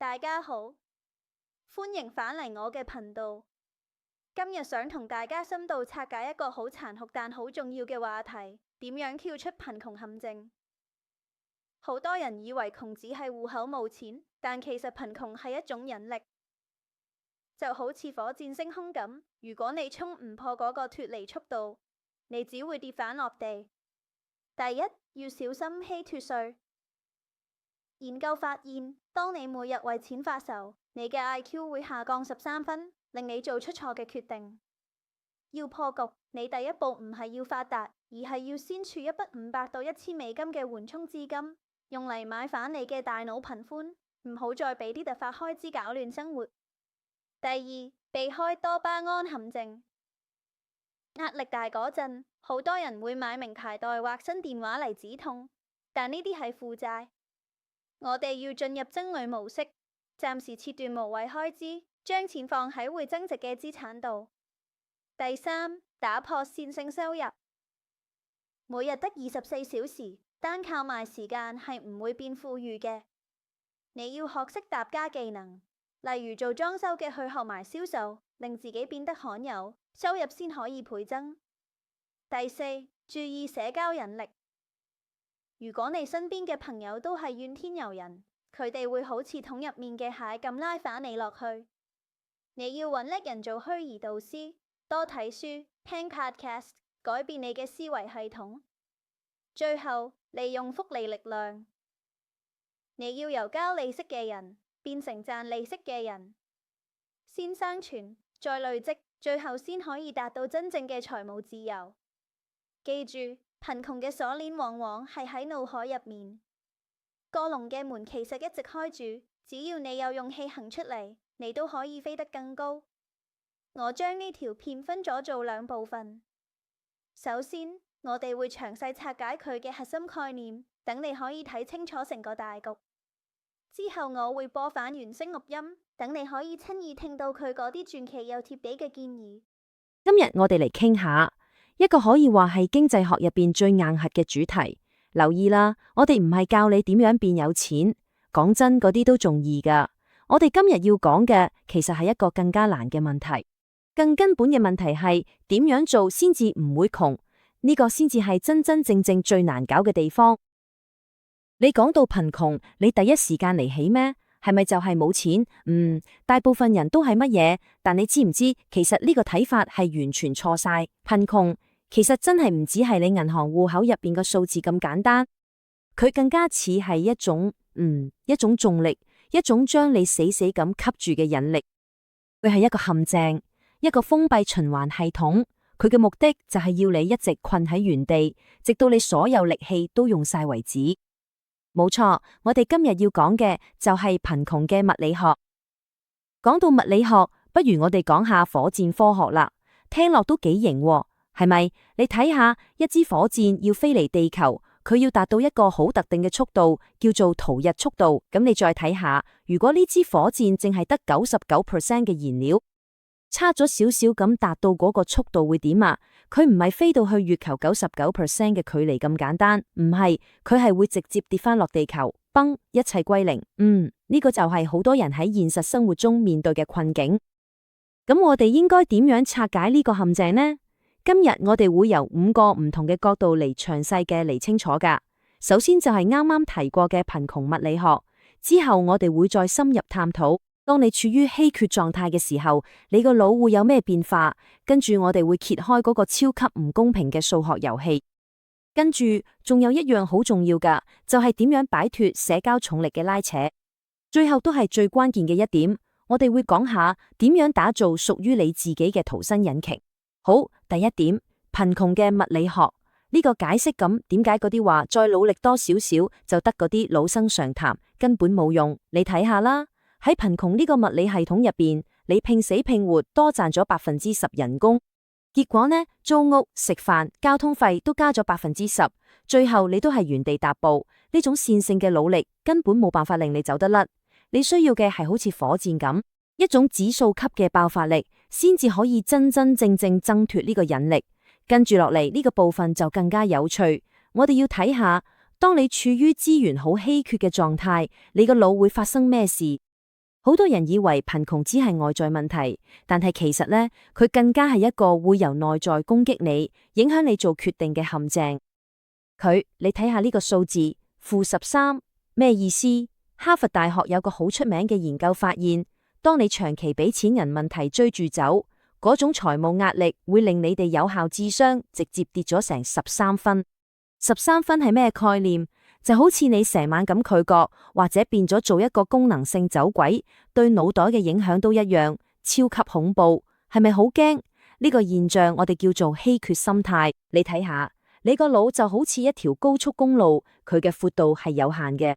大家好，歡迎返嚟我嘅頻道。今日想同大家深度拆解一個好殘酷但好重要嘅話題：點樣跳出貧窮陷阱。好多人以為窮只係戶口冇錢，但其實貧窮係一種引力，就好似火箭升空咁。如果你衝唔破嗰個脫離速度，你只會跌返落地。第一，要小心稀脫稅。研究發現，當你每日為錢發愁，你嘅 IQ 會下降13分，令你做出錯嘅決定。要破局，你第一步唔係要發達，而係要先儲一筆500到1000美金嘅緩衝資金，用嚟買返你嘅大腦頻寬，唔好再俾啲突發開支搞亂生活。第二，避開多巴胺陷阱。壓力大嗰陣，好多人會買名牌袋或新電話嚟止痛，但呢啲係負債。我哋要進入增累模式，暫時切斷無謂開支，將錢放喺會增值嘅資產度。第三，打破線性收入。每日得24小時，單靠賣時間係唔會變富裕嘅。你要學識搭加技能，例如做裝修嘅去學埋銷售，令自己變得罕有，收入先可以倍增。第四，注意社交引力。如果你身邊嘅朋友都係怨天尤人，佢哋會好似桶入面嘅蟹咁拉返你落去。你要揾叻人做虛擬導師，多睇書、聽 podcast， 改變你嘅思維系統。最後，利用複利力量。你要由交利息嘅人變成賺利息嘅人，先生存，再累積，最後先可以達到真正嘅財務自由。記住，貧窮嘅鎖鏈往往係喺腦海入面，過籠嘅門其實一直開住，只要你有勇氣行出嚟，你都可以飛得更高。我將呢條片分咗做2部分，首先我哋會詳細拆解佢嘅核心概念，等你可以睇清楚成個大局。之後我會播返原聲錄音，等你可以親耳聽到佢嗰啲傳奇又貼地嘅建議。今日我哋嚟傾下一個可以話係經濟學入邊最硬核嘅主題。留意啦，我哋唔係教你點樣變有錢，講真嗰啲都仲易噶。我哋今日要講嘅其實係一個更加難嘅問題，更根本嘅問題係點樣做先至唔會窮，呢個先至係真真正正最難搞嘅地方。你講到貧窮，你第一時間嚟起咩？係咪就係冇錢？大部分人都係乜嘢？但你知唔知，其實呢個睇法係完全錯晒。貧窮其實真係唔止係你銀行戶口入邊嘅數字咁簡單，佢更加似係一種重力，一種將你死死咁吸住嘅引力。佢係一個陷阱，一個封閉循環系統。佢嘅目的就係要你一直困喺原地，直到你所有力氣都用晒為止。冇錯，我哋今日要講嘅就係貧窮嘅物理學。講到物理學，不如我哋講下火箭科學啦。聽落都幾型喎，係咪？你睇下，一支火箭要飛離地球，佢要達到一個好特定嘅速度，叫做逃逸速度。咁你再睇下，如果呢支火箭淨係得99% 嘅燃料，差咗少少咁達到嗰個速度會點啊？佢唔係飛到去月球99% 嘅距離咁簡單，唔係，佢係會直接跌返落地球，崩，一切歸零。呢個就係好多人喺現實生活中面對嘅困境。咁我哋應該點樣拆解呢個陷阱呢？今日我哋會由5個唔同嘅角度嚟詳細嘅嚟清楚㗎。首先就係啱啱提過嘅貧窮物理學，之後我哋會再深入探討，當你處於稀缺狀態嘅時候，你個腦會有咩變化？跟住我哋會揭開嗰個超級唔公平嘅數學遊戲。跟住仲有一樣好重要㗎，就係點樣擺脫社交重力嘅拉扯。最後都係最關鍵嘅一點，我哋會講下點樣打造屬於你自己嘅逃生引擎。好，第一點，貧窮嘅物理學呢個解釋咁，點解嗰啲話再努力多少少就得嗰啲老生常談，根本冇用。你睇下啦。喺貧窮呢個物理系統入邊，你拼死拼活多賺咗10%人工，結果呢，租屋、食飯、交通費都加咗10%，最後你都係原地踏步。呢種線性嘅努力根本冇辦法令你走得甩。你需要嘅係好似火箭咁，一種指數級嘅爆發力，先至可以真真正正掙脫呢個引力。跟住落嚟呢個部分就更加有趣，我哋要睇下，當你處於資源好稀缺嘅狀態，你個腦會發生咩事？好多人以為貧窮只係外在問題，但係其實呢，佢更加係一個會由內在攻擊你，影響你做決定嘅陷阱。你睇下呢個數字-13，咩意思？哈佛大學有個好出名嘅研究發現，當你長期俾錢人問題追住走，嗰種財務壓力會令你哋有效智商直接跌咗成13分。13分係咩概念？就好似你成晚咁拒覺，或者變咗做一個功能性走鬼，對腦袋嘅影響都一樣，超級恐怖。係咪好驚？呢個現象我哋叫做稀缺心態。你睇下，你個腦就好似一條高速公路，佢嘅闊度係有限嘅。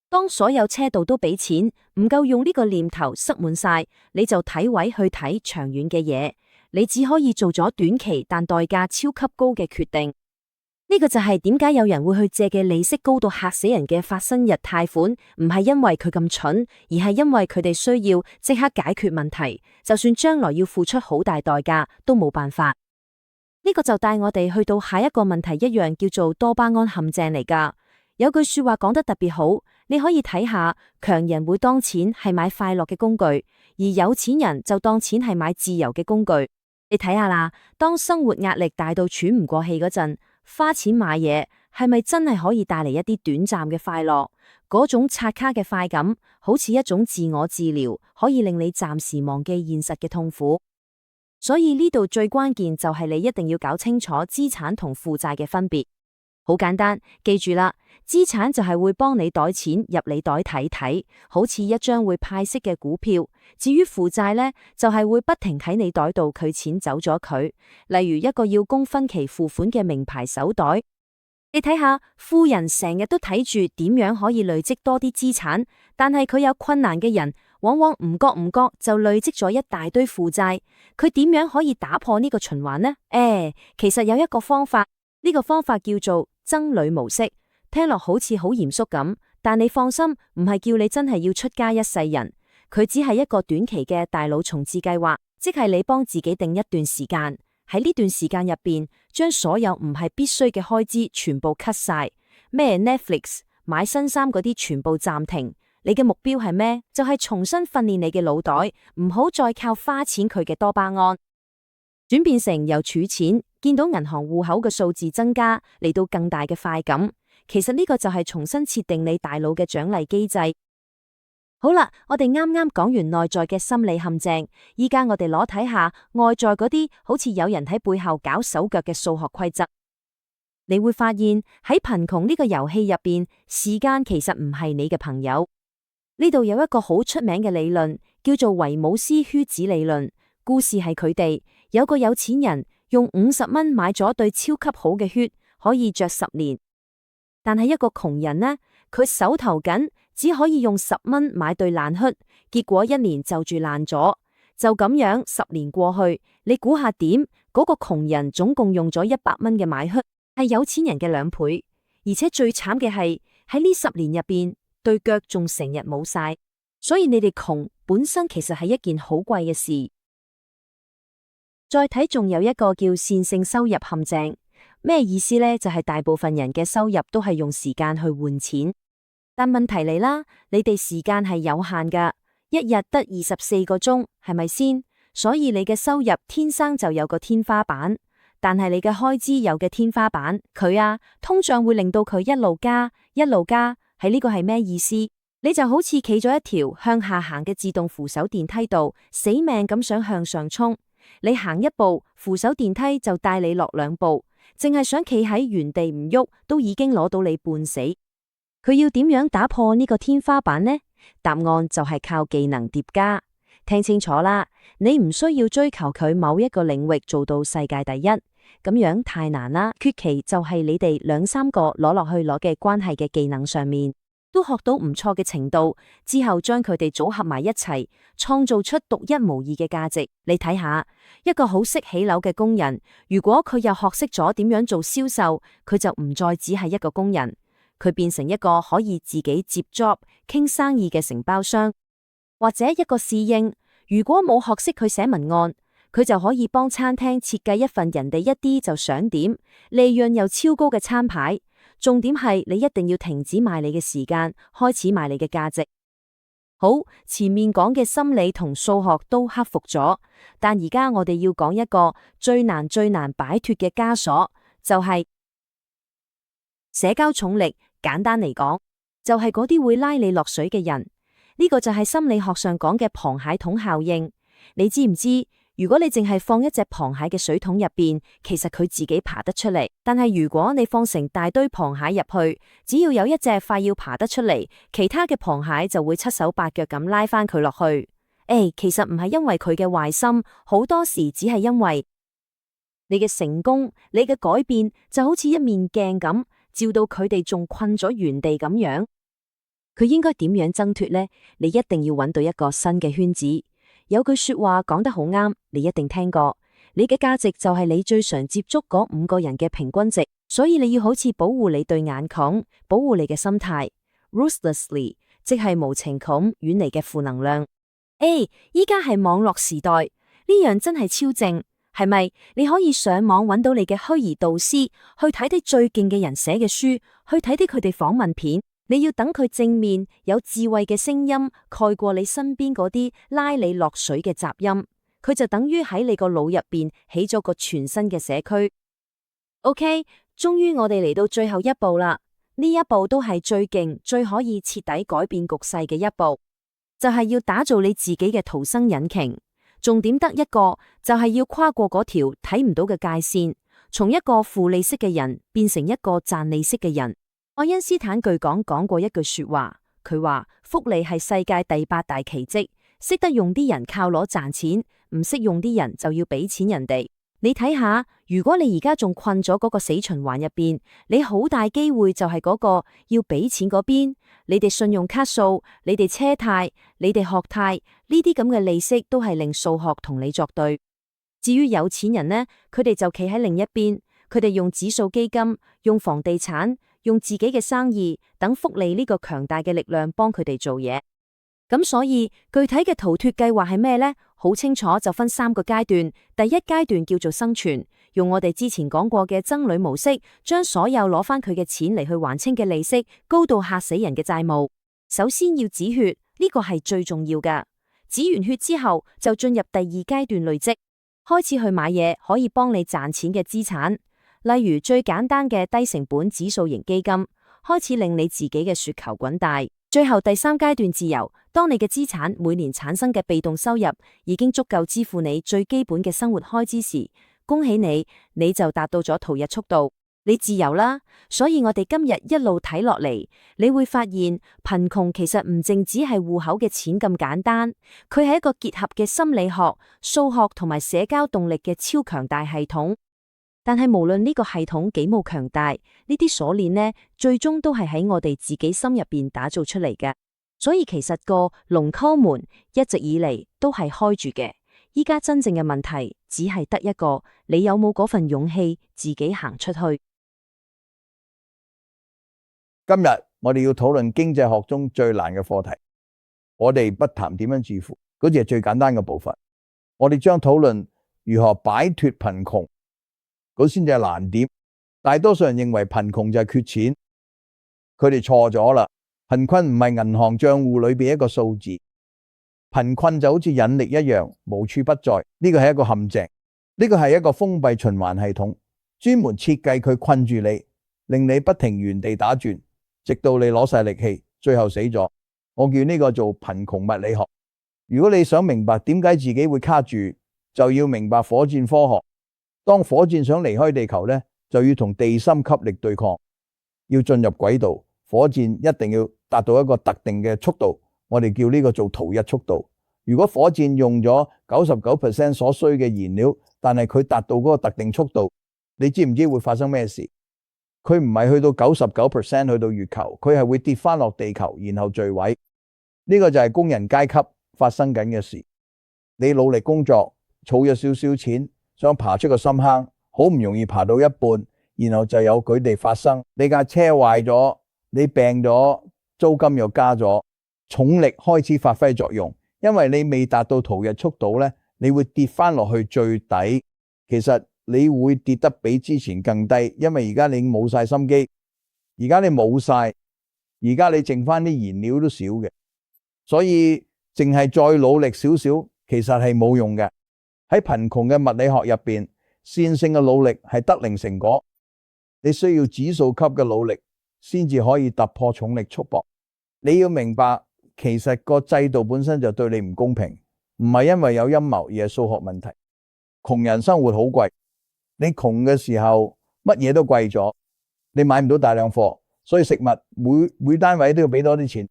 當所有車道都俾錢，唔夠用呢個念頭塞滿晒，你就睇位去睇長遠嘅嘢，你只可以做咗短期但代價超級高嘅決定。呢個就係點解有人會去借嘅利息高到嚇死人嘅發生日貸款，唔係因為佢咁蠢，而係因為佢哋需要即刻解決問題，就算將來要付出好大代價都冇辦法。呢個就帶我哋去到下一個問題，一樣叫做多巴胺陷阱嚟㗎。有句說話講得特別好，你可以睇下，強人會當錢係買快樂嘅工具，而有錢人就當錢係買自由嘅工具。你睇下啦，當生活壓力大到喘唔過氣嗰陣，花錢買嘢係咪真係可以帶嚟一啲短暫嘅快樂？嗰種刷卡嘅快感，好似一種自我治療，可以令你暫時忘記現實嘅痛苦。所以呢度最關鍵就係你一定要搞清楚資產同負債嘅分別。好簡單，記住啦，資產就係會幫你袋錢入你袋睇睇，好似一張會派息嘅股票。至於負債呢，就係會不停喺你袋度佢錢走咗佢。例如一個要供分期付款嘅名牌手袋，你睇下，富人成日都睇住點樣可以累積多啲資產，但係佢有困難嘅人，往往唔覺唔覺就累積咗一大堆負債。佢點樣可以打破呢個循環呢？其實有一個方法，呢個方法叫做僧侶模式。聽落好似好嚴肅咁，但你放心，唔係叫你真係要出家一世人。佢只係一個短期嘅大腦重置計劃，即係你幫自己定一段時間，喺呢段時間入邊，將所有唔係必須嘅開支全部 cut 晒，咩 Netflix、買新衫嗰啲全部暫停。你嘅目標係咩？就係重新訓練你嘅腦袋，唔好再靠花錢佢嘅多巴胺，轉變成由儲錢見到銀行戶口嘅數字增加嚟到更大嘅快感。其實呢個就係重新設定你大腦嘅獎勵機制。好啦，我哋啱啱講完內在嘅心理陷阱，依家我哋攞睇下外在嗰啲好似有人喺背後搞手腳嘅數學規則。你會發現喺貧窮呢個遊戲入邊，時間其實唔係你嘅朋友。呢度有一個好出名嘅理論，叫做維姆斯靴子理論。故事係佢哋有個有錢人用50蚊買咗對超級好嘅靴，可以着10年。但係一個窮人呢，佢手頭緊，只可以用10蚊買對爛靴，結果1年就住爛咗。就咁樣10年過去，你估下點？嗰個窮人總共用咗100蚊嘅買靴，係有錢人嘅2倍。而且最慘嘅係喺呢10年入邊，對腳仲成日冇晒。所以你哋窮本身其實係一件好貴嘅事。再睇仲有一個叫線性收入陷阱。咩意思呢？就係大部分人嘅收入都係用時間去換錢，但問題嚟啦，你哋時間係有限噶，一日得24個鐘，係咪先？所以你嘅收入天生就有個天花板，但係你嘅開支有嘅天花板，通脹會令到佢一路加，一路加。喺呢個係咩意思？你就好似企咗一條向下行嘅自動扶手電梯度，死命咁想向上衝，你行一步，扶手電梯就帶你落2步。淨係想企喺原地唔喐，都已經攞到你半死。佢要點樣打破呢個天花板呢？答案就係靠技能疊加。聽清楚啦，你唔需要追求佢某一個領域做到世界第一，咁樣太難啦。缺其就係你哋2-3個攞嘅關係嘅技能上面，都學到唔錯嘅程度，之後將佢哋組合埋一齊，創造出獨一無二嘅價值。你睇下，一個好識起樓嘅工人，如果佢又學識咗點樣做銷售，佢就唔再只係一個工人，佢變成一個可以自己接 job 傾生意嘅承包商。或者一個侍應，如果冇學識佢寫文案，佢就可以幫餐廳設計一份人哋一啲就想點，利潤又超高嘅餐牌。重點係你一定要停止賣你嘅時間，開始賣你嘅價值。好，前面講嘅心理同數學都克服咗，但而家我哋要講一個最難擺脫嘅枷鎖，就係社交重力。簡單嚟講，就係嗰啲會拉你落水嘅人。呢個就係心理學上講嘅螃蟹桶效應。你知唔知？如果你淨係放一隻螃蟹嘅水桶入邊，其實佢自己爬得出嚟。但係如果你放成大堆螃蟹入去，只要有一隻快要爬得出嚟，其他嘅螃蟹就會七手八腳咁拉翻佢落去。其實唔係因為佢嘅壞心，好多時只係因為你嘅成功，你嘅改變就好似一面鏡咁，照到佢哋仲困咗原地咁樣。佢應該點樣掙脫呢？你一定要揾到一個新嘅圈子。有句說話講得好啱，你一定聽過。你嘅價值就係你最常接觸嗰5個人嘅平均值，所以你要好似保護你對眼孔，保護你嘅心態 ，ruthlessly， 即係無情咁遠離嘅負能量。依家係網絡時代，呢樣真係超正，係咪？你可以上網揾到你嘅虛擬導師，去睇啲最勁嘅人寫嘅書，去睇啲佢哋訪問片。你要等佢正面有智慧嘅聲音蓋過你身邊嗰啲拉你落水嘅雜音，佢就等於喺你個腦入邊起咗個全新嘅社區。OK， 終於我哋嚟到最後一步啦，呢一步都係最勁、最可以徹底改變局勢嘅一步，就係要打造你自己嘅逃生引擎。重點得一個，就係要跨過嗰條睇唔到嘅界線，從一個負利息嘅人變成一個賺利息嘅人。愛因斯坦據講過一句說話，佢話複利係世界第8大奇蹟，識得用啲人靠攞賺錢，唔識用啲人就要俾錢人哋。你睇下，如果你而家仲困咗嗰個死循環入邊，你好大機會就係嗰個要俾錢嗰邊。你哋信用卡數、你哋車貸、你哋學貸呢啲咁嘅利息都係令數學同你作對。至於有錢人呢，佢哋就企喺另一邊，佢哋用指數基金、用房地產、用自己嘅生意等複利呢個強大嘅力量幫佢哋做嘢。咁所以具體嘅逃脫計劃係咩呢？好清楚，就分3個階段。第一階段叫做生存，用我哋之前講過嘅僧侶模式，將所有攞翻佢嘅錢嚟去還清嘅利息高到嚇死人嘅債務。首先要止血，呢個係最重要㗎。止完血之後，就進入第2階段累積，開始去買嘢可以幫你賺錢嘅資產。例如最簡單嘅低成本指數型基金，開始令你自己嘅雪球滾大。最後第3階段自由，當你嘅資產每年產生嘅被動收入已經足夠支付你最基本嘅生活開支時，恭喜你，你就達到咗逃逸速度，你自由啦。所以我哋今日一路睇落嚟，你會發現貧窮其實唔淨止係戶口嘅錢咁簡單，佢係一個結合嘅心理學、數學同埋社交動力嘅超強大系統。但係無論呢個系統幾冇強大，呢啲鎖鏈呢，最終都係喺我哋自己心入邊打造出嚟嘅。所以其實個龍溝門一直以嚟都係開住嘅。依家真正嘅問題只係得一個，你有冇嗰份勇氣自己行出去？今日我哋要討論經濟學中最難嘅課題。我哋不談點樣致富，嗰只係最簡單嘅部分。我哋將討論如何擺脫貧窮。嗰先至係難點。大多數人認為貧窮就係缺錢，佢哋錯咗啦。貧困唔係銀行賬戶裏邊一個數字，貧困就好似引力一樣無處不在。呢個係一個陷阱，呢個係一個封閉循環系統，專門設計佢困住你，令你不停原地打轉，直到你攞晒力氣，最後死咗。我叫呢個做貧窮物理學。如果你想明白點解自己會卡住，就要明白火箭科學。當火箭想離開地球呢，就要同地心吸力對抗，要進入軌道，火箭一定要達到一個特定嘅速度，我哋叫呢個做逃逸速度。如果火箭用咗 99% 所需嘅燃料，但係佢達到嗰個特定速度，你知唔知會發生咩事？佢唔係去到 99% 去到月球，佢係會跌翻落地球，然後墜毀。呢個就係工人階級發生緊嘅事。你努力工作，儲咗少少錢，想爬出個深坑，好唔容易爬到一半，然後就有佢哋發生。你架車壞咗，你病咗，租金又加咗，重力開始發揮作用。因為你未達到逃逸速度呢，你會跌翻落去最底。其實你會跌得比之前更低，因為而家你冇晒心機，而家你冇晒，而家你剩翻啲燃料都少嘅。所以淨係再努力少少，其實係冇用嘅。喺貧窮嘅物理學入邊，線性嘅努力係得零成果，你需要指數級嘅努力先至可以突破重力束縛。你要明白，其實個制度本身就對你唔公平，唔係因為有陰謀，而係數學問題。窮人生活好貴，你窮嘅時候乜嘢都貴咗，你買唔到大量貨，所以食物每單位都要俾多啲錢。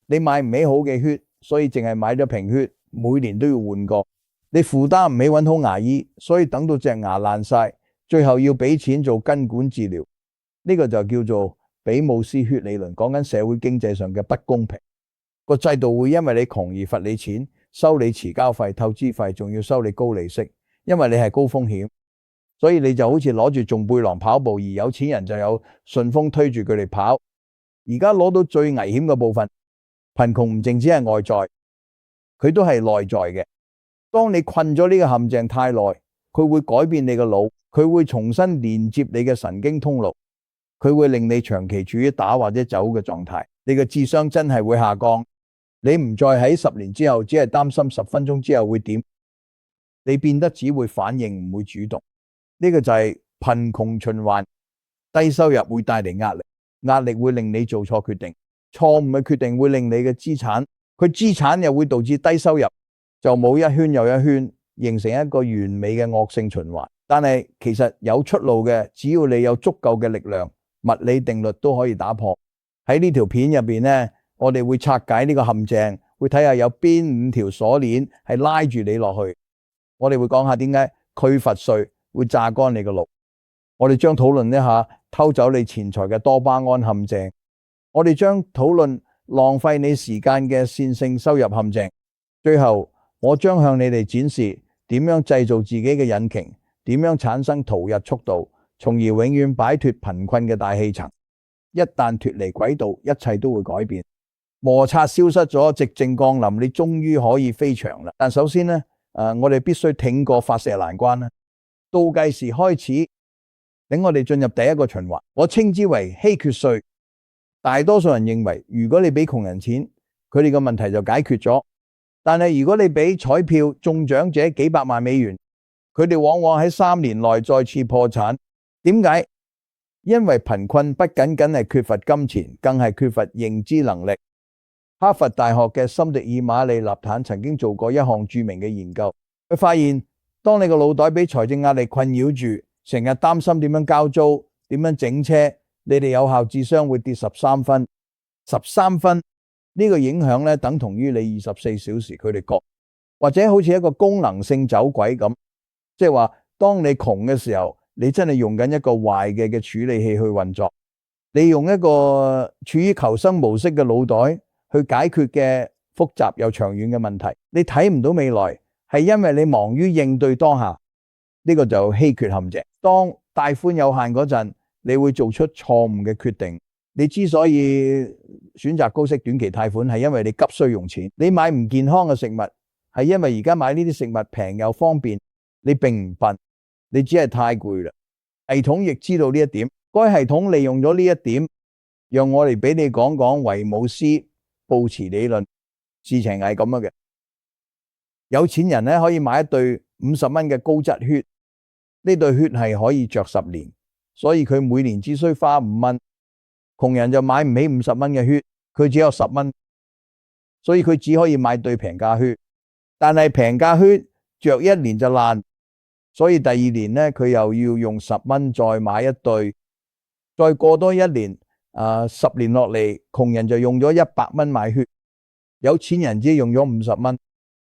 你買唔起好嘅血，所以淨係買咗瓶血，每年都要換過。你負擔唔起揾好牙醫，所以等到隻牙爛晒，最後要俾錢做根管治療。呢個就叫做比姆斯血理論，講緊社會經濟上嘅不公平。個制度會因為你窮而罰你錢，收你遲交費、透支費，仲要收你高利息，因為你係高風險，所以你就好似攞住重背囊跑步，而有錢人就有順風推住佢哋跑。而家攞到最危險嘅部分，貧窮唔淨止係外在，佢都係內在嘅。當你困咗呢個陷阱太耐，佢會改變你嘅腦，佢會重新連接你嘅神經通路，佢會令你長期處於打或者走嘅狀態。你嘅智商真係會下降，你唔再喺10年之後只係擔心10分鐘之後會點，你變得只會反應，唔會主動。呢個就係貧窮循環。低收入會帶嚟壓力，壓力會令你做錯決定，錯誤嘅決定會令你嘅資產，佢資產又會導致低收入，就冇一圈又一圈，形成一個完美嘅惡性循環。但係其實有出路嘅，只要你有足夠嘅力量，物理定律都可以打破。喺呢條片入邊呢，我哋會拆解呢個陷阱，會睇下有邊5條鎖鏈係拉住你落去。我哋會講下點解拒罰稅會榨乾你個腦。我哋將討論一下偷走你錢財嘅多巴胺陷阱。我哋將討論浪費你時間嘅線性收入陷阱。最後，我將向你哋展示點樣製造自己嘅引擎，點樣產生逃逸速度，從而永遠擺脫貧困嘅大氣層。一旦脫離軌道，一切都會改變。摩擦消失咗，寂靜降臨，你終於可以飛翔啦。但首先呢，我哋必須挺過發射難關啦。倒計時開始，等我哋進入第一個循環，我稱之為稀缺稅。大多數人認為，如果你俾窮人錢，佢哋個問題就解決咗。但係如果你俾彩票中獎者幾百萬美元，佢哋往往喺3年內再次破產。點解？因為貧困不僅僅係缺乏金錢，更係缺乏認知能力。哈佛大學嘅森迪爾馬里納坦曾經做過一項著名嘅研究，佢發現當你個腦袋俾財政壓力困擾住，成日擔心點樣交租、點樣整車，你哋有效智商會跌13分。13分呢個影響咧，等同於你24小時佢哋覺，或者好似一個功能性走鬼咁，即係話當你窮嘅時候，你真係用緊一個壞嘅處理器去運作，你用一個處於求生模式嘅腦袋去解決嘅複雜又長遠嘅問題，你睇唔到未來，係因為你忙於應對當下。呢個就稀缺陷阱。當貸款有限嗰陣，你會做出錯誤嘅決定。你之所以選擇高息短期貸款，係因為你急需用錢。你買唔健康嘅食物，係因為而家買呢啲食物平又方便。你並唔笨，你只係太攰啦。系統亦知道呢一點，該系統利用咗呢一點，讓我哋俾你講講維姆斯布茨理論。事情係咁樣嘅，有錢人咧可以買一對50蚊嘅高質靴，呢對靴係可以着10年，所以佢每年只需花5蚊。窮人就買唔起50蚊嘅靴，佢只有10蚊，所以佢只可以買對平價靴。但係平價靴着1年就爛，所以第2年呢，佢又要用10蚊再買一對。再過多1年，10年落嚟，窮人就用咗100蚊買靴，有錢人只用咗50蚊，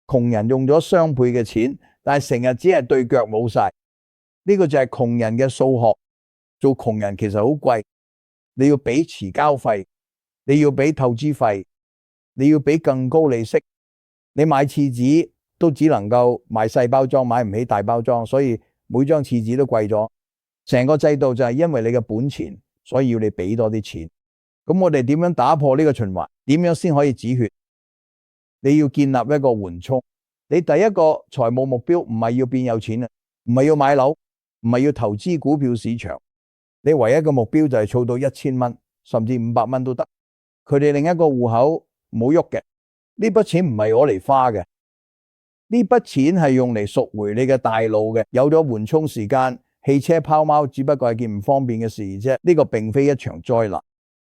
窮人用咗雙倍嘅錢，但係成日只係對腳冇晒。呢個就係窮人嘅數學。做窮人其實好貴。你要俾遲交費，你要俾透支費，你要俾更高利息。你買廁紙都只能夠買細包裝，買唔起大包裝，所以每張廁紙都貴咗。成個制度就係因為你嘅本錢，所以要你俾多啲錢。咁我哋點樣打破呢個循環？點樣先可以止血？你要建立一個緩衝。你第一個財務目標唔係要變有錢啊，唔係要買樓，唔係要投資股票市場。你唯一嘅目標就係儲到1000蚊，甚至500蚊都得。佢哋另一個戶口冇喐嘅，呢筆錢唔係攞嚟花嘅，呢筆錢係用嚟贖回你嘅大腦嘅。有咗緩衝時間，汽車拋錨只不過係件唔方便嘅事啫。呢個並非一場災難。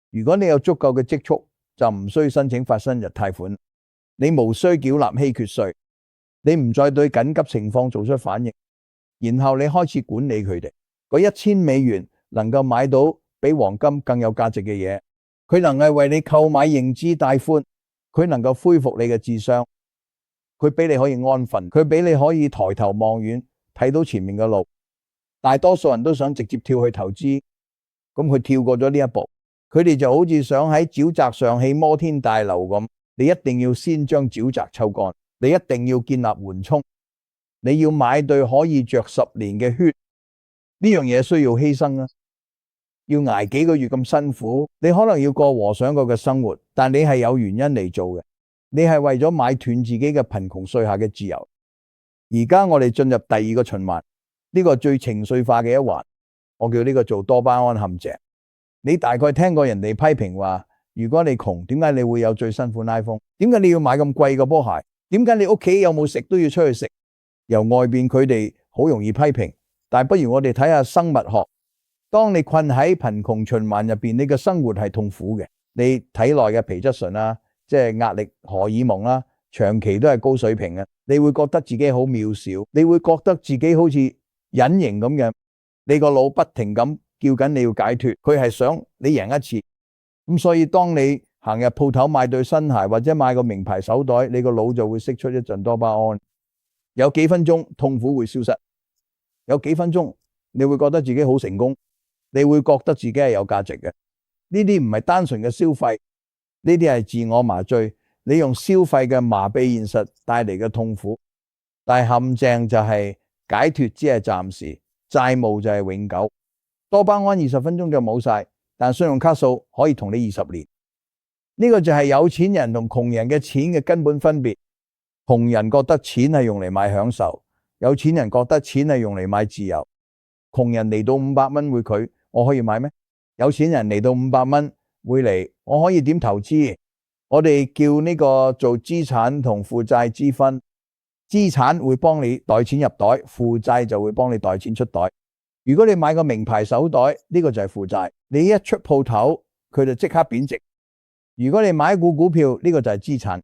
如果你有足夠嘅積蓄，就唔需要申請發生日貸款，你無需繳納稀缺稅，你唔再對緊急情況做出反應，然後你開始管理佢哋。嗰$1000能夠買到比黃金更有價值嘅嘢，佢能夠為你購買認知帶寬，佢能夠恢復你嘅智商，佢俾你可以安分，佢俾你可以抬頭望遠，睇到前面嘅路。大多數人都想直接跳去投資，咁佢跳過咗呢一步。佢哋就好似想喺沼澤上起摩天大樓咁，你一定要先將沼澤抽乾，你一定要建立緩衝，你要買對可以着10年嘅靴，呢樣嘢需要犧牲啊，要捱幾個月咁辛苦，你可能要過和尚過嘅生活，但你係有原因嚟做嘅，你係為咗買斷自己嘅貧窮稅下嘅自由。而家我哋進入第二個循環，呢個最情緒化嘅一環，我叫呢個做多巴胺陷阱。你大概聽過人哋批評話，如果你窮，點解你會有最新款 iPhone？ 點解你要買咁貴嘅波鞋？點解你屋企有冇食都要出去食？由外邊佢哋好容易批評，但不如我哋睇下生物學。當你困喺貧窮循環入邊，你嘅生活係痛苦嘅。你體內嘅皮質醇啦，即係壓力荷爾蒙啦，長期都係高水平嘅。你會覺得自己好渺小，你會覺得自己好似隱形咁嘅。你個腦不停咁叫緊你要解脫，佢係想你贏一次。咁所以當你行入鋪頭買對新鞋或者買個名牌手袋，你個腦就會釋出一陣多巴胺。有幾分鐘痛苦會消失，有幾分鐘你會覺得自己好成功，你會覺得自己係有價值嘅。呢啲唔係單純嘅消費，呢啲係自我麻醉。你用消費嘅麻痹現實帶嚟嘅痛苦，但係陷阱就係解脫只係暫時，債務就係永久。多巴胺20分鐘就冇晒，但信用卡數可以同你20年。呢個就係有錢人同窮人嘅錢嘅根本分別。窮人覺得錢係用嚟買享受，有錢人覺得錢係用嚟買自由。窮人嚟到500蚊會拒，我可以買咩？有錢人嚟到500蚊會嚟，我可以點投資？我哋叫呢個做資產同負債之分。資產會幫你袋錢入袋，負債就會幫你袋錢出袋。如果你買個名牌手袋，呢個就係負債，你一出鋪頭佢就即刻貶值。如果你買一股股票，呢個就係資產，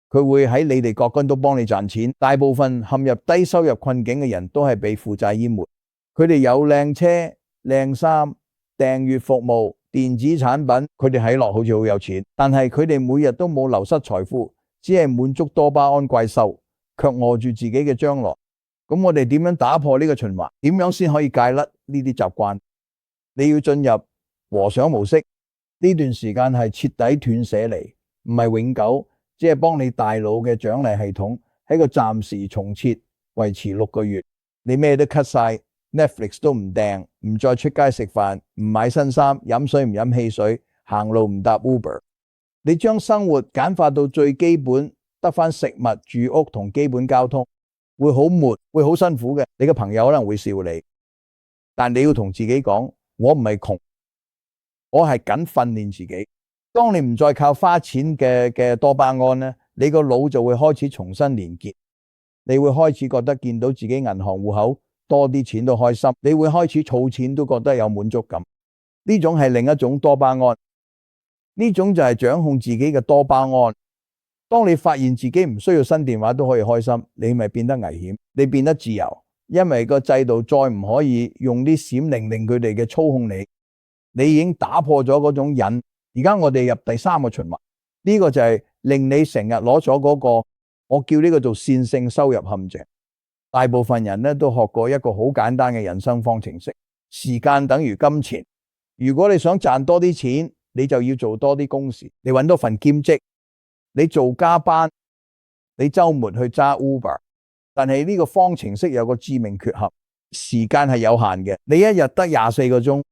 佢會喺你哋各軍都幫你賺錢。大部分陷入低收入困境嘅人都係被負債淹沒。佢哋有靚車、靚衫、訂閱服務、電子產品，佢哋睇落好似好有錢，但係佢哋每日都冇流失財富，只係滿足多巴胺怪獸，卻餓住自己嘅將來。咁我哋點樣打破呢個循環？點樣先可以戒甩呢啲習慣？你要進入和尚模式，呢段時間係徹底斷捨離，唔係永久，只係幫你大腦嘅獎勵系統喺個暫時重設，維持6個月。你咩都 cut 晒， Netflix 都唔訂，唔再出街食飯，唔買新衫，飲水唔飲汽水，行路唔搭 Uber。你將生活簡化到最基本，得返食物、住屋同基本交通。會好悶，會好辛苦嘅。你嘅朋友可能會笑你，但你要同自己講，我唔係窮，我係緊訓練自己。當你唔再靠花錢嘅多巴胺呢，你個腦就會開始重新連結。你會開始覺得見到自己銀行戶口多啲錢都開心，你會開始儲錢都覺得有滿足感。呢種係另一種多巴胺，呢種就係掌控自己嘅多巴胺。當你發現自己唔需要新電話都可以開心，你咪變得危險，你變得自由，因為個制度再唔可以用啲閃靈令佢哋嘅操控你，你已經打破咗嗰種癮。而家我哋入第3個循環，呢個就係令你成日攞咗嗰個，我叫呢個做線性收入陷阱。大部分人呢都學過一個好簡單嘅人生方程式，時間等於金錢。如果你想賺多啲錢，你就要做多啲工時，你搵多份兼職，你做加班，你週末去揸 Uber。但係呢個方程式有個致命缺陷，時間係有限嘅，你一日得24個鐘，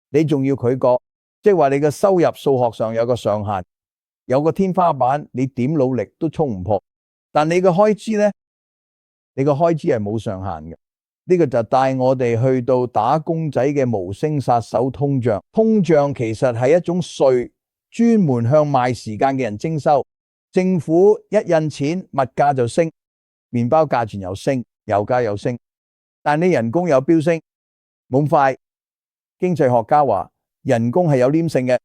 你仲要佢個，即係話你嘅收入數學上有個上限，有個天花板，你點努力都衝唔破。但你嘅開支呢？你個開支係冇上限嘅。呢個就帶我哋去到打工仔嘅無聲殺手通脹。通脹其實係一種稅，專門向賣時間嘅人徵收。政府一印錢，物價就升，麵包價錢又升，油價又升，但你人工有飆升，冇咁快。經濟學家話人工係有黏性嘅，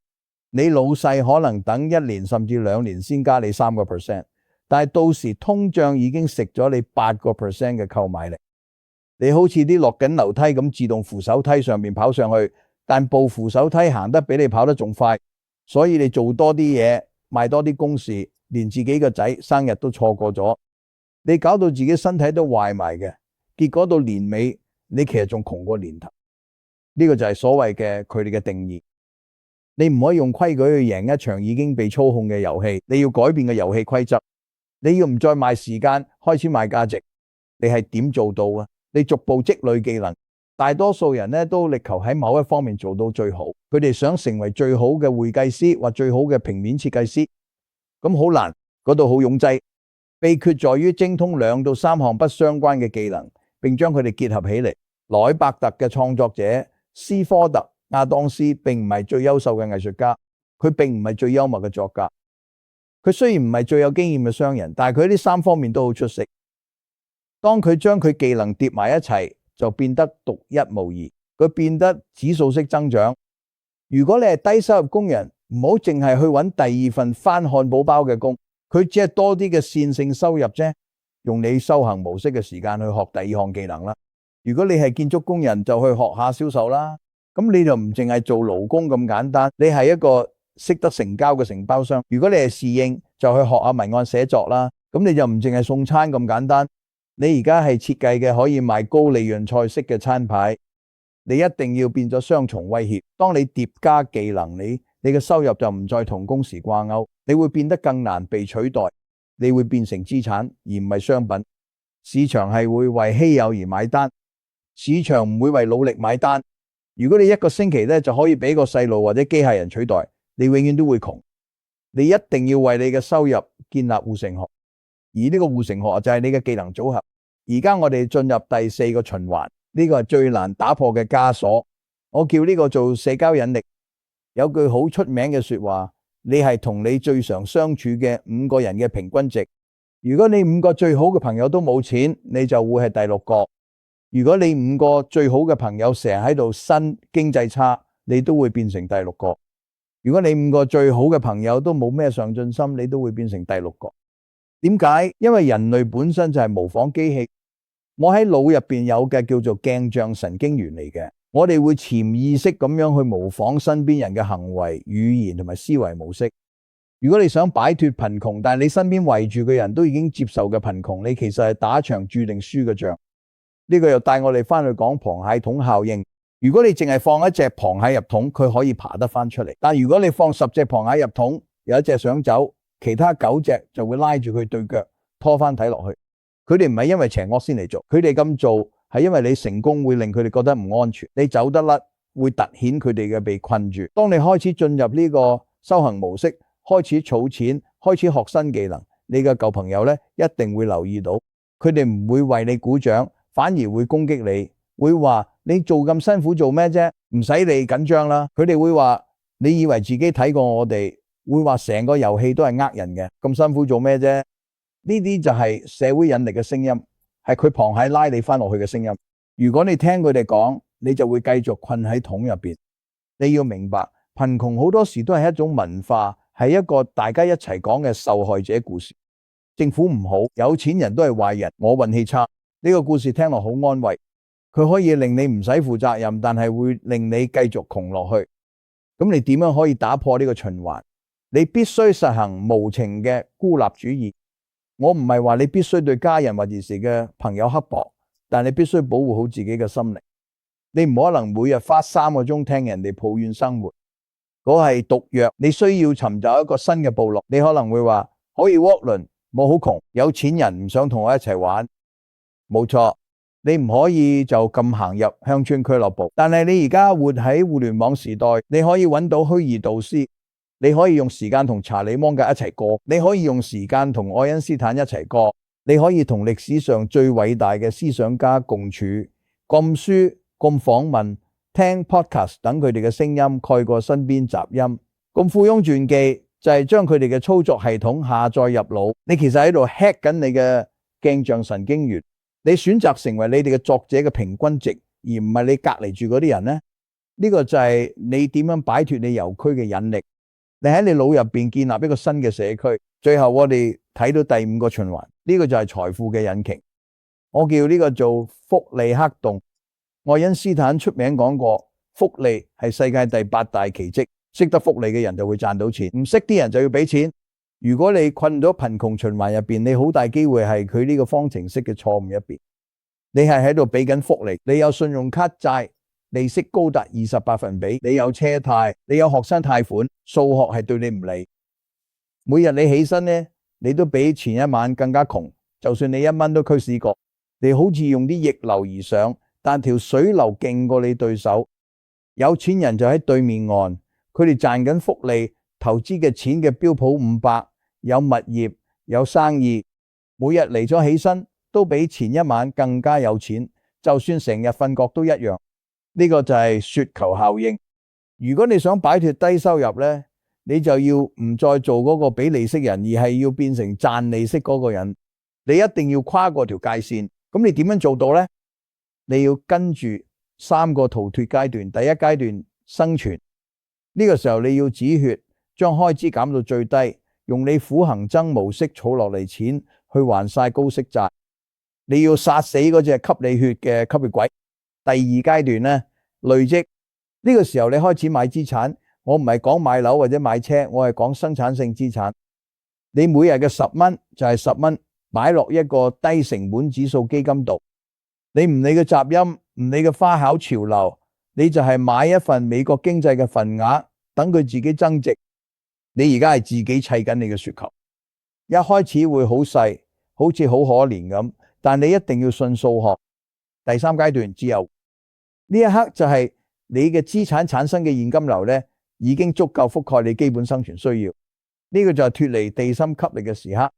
你老細可能等1年甚至2年先加你3%，但係到時通脹已經食咗你8% 嘅購買力。你好似啲落緊樓梯咁自動扶手梯上面跑上去，但部扶手梯行得比你跑得仲快，所以你做多啲嘢，賣多啲工時，連自己個仔生日都錯過咗，你搞到自己身體都壞埋嘅，結果到年尾你其實仲窮過年頭。呢個就係所謂嘅佢哋嘅定義。你唔可以用規矩去贏一場已經被操控嘅遊戲，你要改變嘅遊戲規則。你要唔再賣時間，開始賣價值，你係點做到啊？你逐步積累技能。大多數人呢都力求喺某一方面做到最好，佢哋想成為最好嘅會計師或最好嘅平面設計師，咁好難，嗰度好擁擠。秘訣在於精通2到3項不相關嘅技能，並將佢哋結合起嚟。萊伯特嘅創作者斯科特亞當斯並唔係最優秀嘅藝術家，佢並唔係最幽默嘅作家，佢雖然唔係最有經驗嘅商人，但係佢呢3方面都好出色。當佢將佢技能疊埋一齊，就變得獨一無二，佢變得指數式增長。如果你係低收入工人，唔好淨係去揾第2份翻漢堡包嘅工，佢只係多啲嘅線性收入啫。用你修行模式嘅時間去學第2項技能啦。如果你係建築工人，就去學下銷售啦。咁你就唔淨係做勞工咁簡單，你係一個識得成交嘅承包商。如果你係侍應，就去學下文案寫作啦。咁你就唔淨係送餐咁簡單。你而家係設計嘅可以賣高利潤菜式嘅餐牌，你一定要變咗雙重威脅。當你疊加技能，你嘅收入就唔再同工時掛鈎，你會變得更難被取代，你會變成資產而唔係商品。市場係會為稀有而買單，市場唔會為努力買單。如果你1個星期就可以俾個細路或者機械人取代，你永遠都會窮。你一定要為你嘅收入建立護城河，而呢個護城河就係你嘅技能組合。而家我哋進入第4個循環，呢個係最難打破嘅枷鎖。我叫呢個做社交引力。有句好出名嘅說話，你係同你最常相處嘅5個人嘅平均值。如果你5個最好嘅朋友都冇錢，你就會係第6個。如果你5個最好嘅朋友成日喺度呻經濟差，你都會變成第6個。如果你5個最好嘅朋友都冇咩上進心，你都會變成第6個。點解？因為人類本身就係模仿機器。我喺腦入邊有嘅叫做鏡像神經元嚟嘅，我哋會潛意識咁樣去模仿身邊人嘅行為、語言同埋思維模式。如果你想擺脫貧窮，但係你身邊圍住嘅人都已經接受嘅貧窮，你其實係打一場注定輸嘅仗。呢個又帶我哋翻去講螃蟹桶效應。如果你淨係放一隻螃蟹入桶，佢可以爬得翻出嚟。但如果你放10隻螃蟹入桶，有一隻想走，其他9隻就會拉住佢對腳拖翻睇落去。佢哋唔係因為邪惡先嚟做，佢哋咁做係因為你成功會令佢哋覺得唔安全，你走得甩會凸顯佢哋嘅被困住。當你開始進入呢個修行模式，開始儲錢，開始學新技能，你嘅舊朋友呢一定會留意到，佢哋唔會為你鼓掌，反而會攻擊你，會話你做咁辛苦做咩啫？唔使你緊張啦。佢哋會話你以為自己睇過我哋，會話成個遊戲都係呃人嘅，咁辛苦做咩啫？呢啲就係社會引力嘅聲音，係佢螃蟹拉你翻落去嘅聲音。如果你聽佢哋講，你就會繼續困喺桶入邊。你要明白，貧窮好多時都係一種文化，係一個大家一齊講嘅受害者故事。政府唔好，有錢人都係壞人，我運氣差。呢個故事聽落好安慰，佢可以令你唔使負責任，但係會令你繼續窮落去。咁你點樣可以打破呢個循環？你必須實行無情嘅孤立主義。我唔係話你必須對家人或者是嘅朋友刻薄，但你必須保護好自己嘅心靈。你唔可能每日花3個鐘聽人哋抱怨生活，嗰係毒藥。你需要尋找一個新嘅部落。你可能會話可以窩輪，我好窮，有錢人唔想同我一齊玩。冇錯，你唔可以就咁行入鄉村俱樂部，但係你而家活喺互聯網時代，你可以揾到虛擬導師。你可以用時間同查理芒格一齊過，你可以用時間同愛因斯坦一齊過，你可以同歷史上最偉大嘅思想家共處，撳書、撳訪問、聽 podcast 等佢哋嘅聲音蓋過身邊雜音，撳富翁傳記，就係將佢哋嘅操作系統下載入腦。你其實喺度 hack 緊你嘅鏡像神經元。你選擇成為你哋嘅作者嘅平均值，而唔係你隔離住嗰啲人呢。呢個就係你點樣擺脫你郵區嘅引力。你喺你腦入邊建立一個新嘅社區。最後我哋睇到第五個循環，呢個就係財富嘅引擎。我叫呢個做複利黑洞。愛因斯坦出名講過，複利係世界第8大奇蹟。識得複利嘅人就會賺到錢，唔識啲人就要俾錢。如果你困咗貧窮循環入邊，你好大機會係佢呢個方程式嘅錯誤入邊。你係喺度俾緊複利，你有信用卡債，利息高達20%，你有車貸，你有學生貸款，數學係對你唔利。每日你起身呢，你都比前一晚更加窮。就算你1蚊都驅使過，你好似用啲逆流而上，但條水流勁過你對手。有錢人就喺對面岸，佢哋賺緊複利，投資嘅錢嘅標普500，有物業，有生意，每日嚟咗起身都比前一晚更加有錢，就算成日瞓覺都一樣。呢個就係雪球效應。如果你想擺脫低收入呢，你就要唔再做嗰個俾利息人，而係要變成賺利息嗰個人。你一定要跨過條界線。咁你點樣做到呢？你要跟住3個逃脫階段。第一階段生存，呢個時候你要止血，將開支減到最低，用你苦行僧模式儲落嚟錢去還晒高息債。你要殺死嗰隻吸你血嘅吸血鬼。第二階段呢，累積，呢個時候你開始買資產。我唔係講買樓或者買車，我係講生產性資產。你每日嘅10蚊就係10蚊擺落一個低成本指數基金度。你唔理嘅雜音，唔理嘅花巧潮流，你就係買一份美國經濟嘅份額，等佢自己增值。你而家係自己砌緊你嘅雪球。一開始會好細，好似好可憐咁，但你一定要信數學。第3階段自由，呢一刻就係你嘅資產產生嘅現金流呢，已經足夠覆蓋你基本生存需要。呢個就係脫離地心吸力嘅時刻。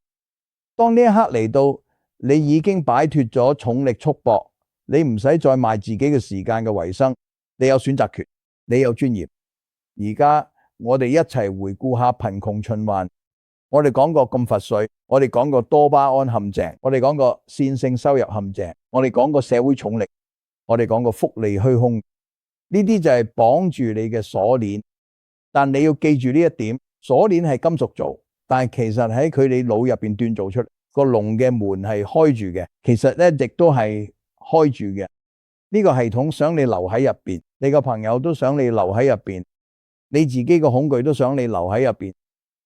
當呢一刻嚟到，你已經擺脫咗重力束縛，你唔使再賣自己嘅時間嘅維生，你有選擇權，你有尊嚴。而家我哋一齊回顧下貧窮循環。我哋講過咁乏水，我哋講過多巴胺陷阱，我哋講過線性收入陷阱，我哋講過社會重力，我哋講過複利虛空。呢啲就係綁住你嘅鎖鏈。但你要記住呢一點，鎖鏈係金屬做，但係其實喺佢哋腦入邊鍛造出嚟，個籠嘅門係開住嘅，其實咧亦都係開住嘅。呢個系統想你留喺入邊，你個朋友都想你留喺入邊，你自己個恐懼都想你留喺入邊。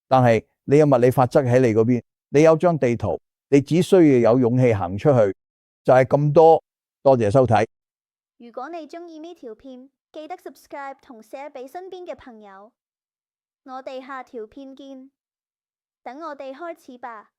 但係你有物理法則喺你嗰邊，你有張地圖，你只需要有勇氣行出去，就係咁多。多謝收睇。如果你鍾意呢條片，記得 subscribe 同 share 俾身邊嘅朋友。我哋下條片見，等我哋開始吧。